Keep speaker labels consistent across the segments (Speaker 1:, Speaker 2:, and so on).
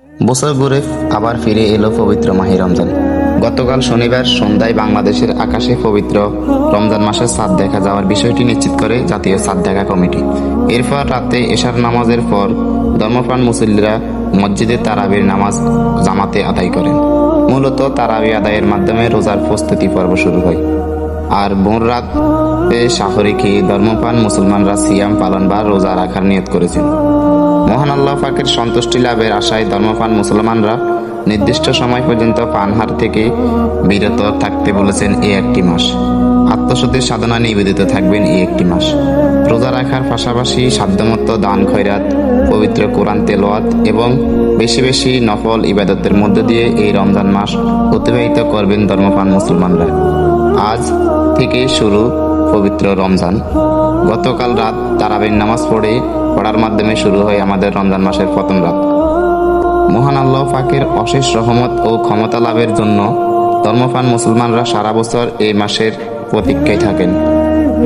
Speaker 1: বছর ঘুরে আবার ফিরে এলো পবিত্র মাহে রমজান। গতকাল শনিবার সন্ধ্যায় বাংলাদেশের আকাশে পবিত্র রমজান মাসের চাঁদ দেখা যাওয়ার বিষয়টি নিশ্চিত করে জাতীয় চাঁদ দেখা কমিটি। এরপর রাতে এশার নামাজের পর ধর্মপ্রাণ মুসল্লিরা মসজিদে তারাবির নামাজ জামাতে আদায় করেন। মূলত তারাবি আদায়ের মাধ্যমে রোজার প্রস্তুতি পর্ব শুরু হয়। আর ভোর রাতে সাহরি খেয়ে ধর্মপ্রাণ মুসলমানরা সিয়াম পালন বা রোজা রাখার নিয়ত করেছেন। মহান আল্লাহ পাকের সন্তুষ্টি লাভের আশায় ধর্মপ্রাণ মুসলমানরা নির্দিষ্ট সময় পর্যন্ত পানহার থেকে বিরত থাকতে বলেছেন এই একটি মাস। আত্মশুদ্ধির সাধনা নিবেদিত থাকবেন এই একটি মাস। রোজা রাখার পাশাপাশি সাধ্যমতো দান খয়রাত, পবিত্র কোরআন তেলাওয়াত এবং বেশি বেশি নফল ইবাদতের মধ্য দিয়ে এই রমজান মাস অতিবাহিত করবেন ধর্মপ্রাণ মুসলমানরা। আজ থেকে শুরু পবিত্র রমজান। গতকাল রাত তারাবির নামাজ পড়ার মাধ্যমে শুরু হয় আমাদের রমজান মাসের প্রথম রাত। মহান আল্লাহ পাকের অশেষ রহমত ও ক্ষমতা লাভের জন্য ধর্মপ্রাণ মুসলমানরা সারা বছর এই মাসের প্রতীক্ষায় থাকেন।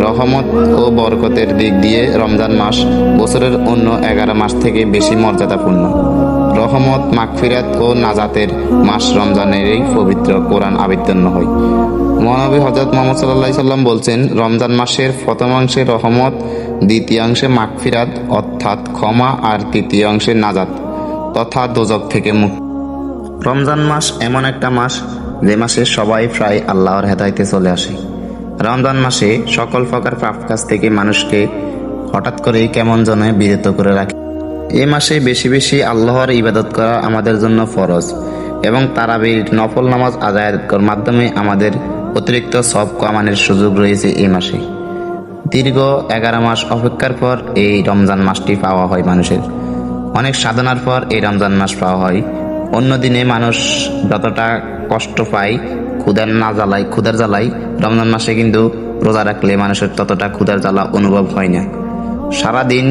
Speaker 1: রহমত ও বরকতের দিক দিয়ে রমজান মাস বছরের অন্য 11 মাস থেকে বেশি মর্যাদাপূর্ণ। রহমত, মাগফিরাত ও নাজাতের মাস রমজানের এই পবিত্র কোরআন আবির্তীর্ণ হয়। মহানবী হযরত মুহাম্মদ সাল্লাল্লাহু আলাইহি সাল্লাম বলছেন, রমজান মাসের প্রথমাংশে রহমত, দ্বিতীয়াংশে মাগফিরাত অর্থাৎ ক্ষমা, আর তৃতীয়াংশে নাজাত তথা দোজখ থেকে মুক্তি। রমজান মাস এমন একটা মাস যে মাসে সবাই প্রায় আল্লাহর হেদায়েতে চলে আসে। রমজান মাসে সকল প্রকার পাপ কাজ থেকে মানুষকে হঠাৎ করেই কেমন যেন বিরত করে রাখে। এই মাসে বেশি বেশি আল্লাহর ইবাদত করা আমাদের জন্য ফরজ এবং তারাবির নফল নামাজ আদায়ের মাধ্যমে আমাদের অতিরিক্ত সওয়াব কামানোর সুযোগ রয়েছে এই মাসে। দীর্ঘ 11 মাস অপেক্ষার পর এই রমজান মাসটি পাওয়া হয় মানুষের। অনেক সাধনার পর এই রমজান মাস পাওয়া হয়। অন্য দিনে মানুষ যতটা কষ্ট পায় ক্ষুধার জ্বালায়, রমজান মাসে কিন্তু রোজা রাখলে মানুষের ততটা ক্ষুধার জ্বালা অনুভব হয় না। সারাদিন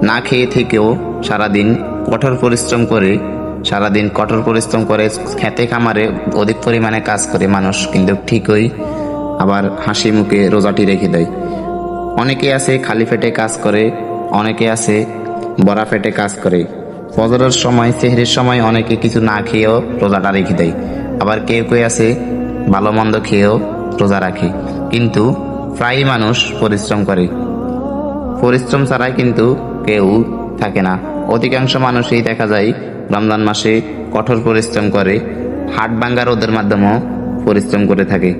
Speaker 1: না খেয়ে থেকেও সারাদিন কঠোর পরিশ্রম করে খেতে খামারে অধিক পরিমাণে কাজ করে মানুষ কিন্তু ঠিকই আবার হাসি মুখে রোজাটি রেখে দেয়। অনেকে আছে খালি পেটে কাজ করে, অনেকে আছে বড়া পেটে কাজ করে। ফজরের সময়, সেহরির সময় অনেকে কিছু না খেয়েও রোজাটা রেখে দেয়। আবার কেউ আছে ভালো মন্দ খেয়েও রোজা রাখে। কিন্তু প্রায় মানুষ পরিশ্রম করে, পরিশ্রম ছাড়াই কিন্তু কেউ থাকে না। অধিকাংশ মানুষই দেখা যায় রমজান মাসে কঠোর পরিশ্রম করে, হাট ভাঙ্গা রোদের মাধ্যমেও পরিশ্রম করে থাকে।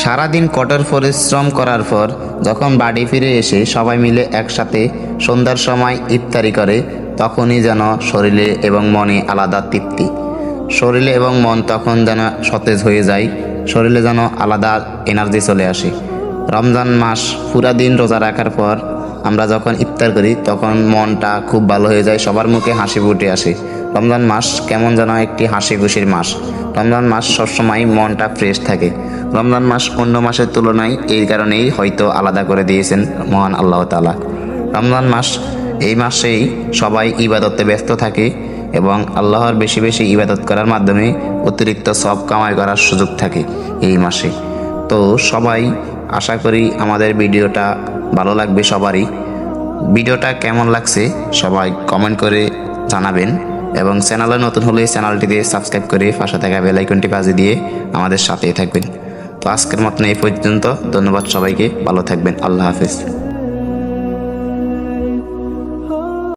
Speaker 1: সারাদিন কঠোর পরিশ্রম করার পর যখন বাড়ি ফিরে এসে সবাই মিলে একসাথে সন্ধ্যার সময় ইফতারি করে, তখনই যেন শরীরে এবং মনে আলাদা তৃপ্তি। শরীরে এবং মন তখন যেন সতেজ হয়ে যায়, শরীরে যেন আলাদা এনার্জি চলে আসে। রমজান মাস পুরা দিন রোজা রাখার পর আমরা যখন ইফতার করি তখন মনটা খুব ভালো হয়ে যায়, সবার মুখে হাসি ফুটে আসে। রমজান মাস কেমন যেন একটি হাসি খুশির মাস। রমজান মাস সবসময় মনটা ফ্রেশ থাকে। রমজান মাস অন্য মাসের তুলনায় এই কারণেই হয়তো আলাদা করে দিয়েছেন মহান আল্লাহ তাআলা। রমজান মাস, এই মাসেই সবাই ইবাদতে ব্যস্ত থাকে এবং আল্লাহর বেশি বেশি ইবাদত করার মাধ্যমে অতিরিক্ত সওয়াব কামাই করার সুযোগ থাকে এই মাসে। তো সবাই আশা করি আমাদের ভিডিওটা ভালো লাগবে সবারই। ভিডিওটা কেমন লাগছে সবাই কমেন্ট করে জানাবেন এবং চ্যানেলে নতুন হলে চ্যানেলটিতে সাবস্ক্রাইব করে পাশে থাকা বেল আইকনটি বাজিয়ে দিয়ে আমাদের সাথেই থাকবেন। তো আজকের মতন এই পর্যন্ত। ধন্যবাদ সবাইকে, ভালো থাকবেন। আল্লাহ হাফেজ।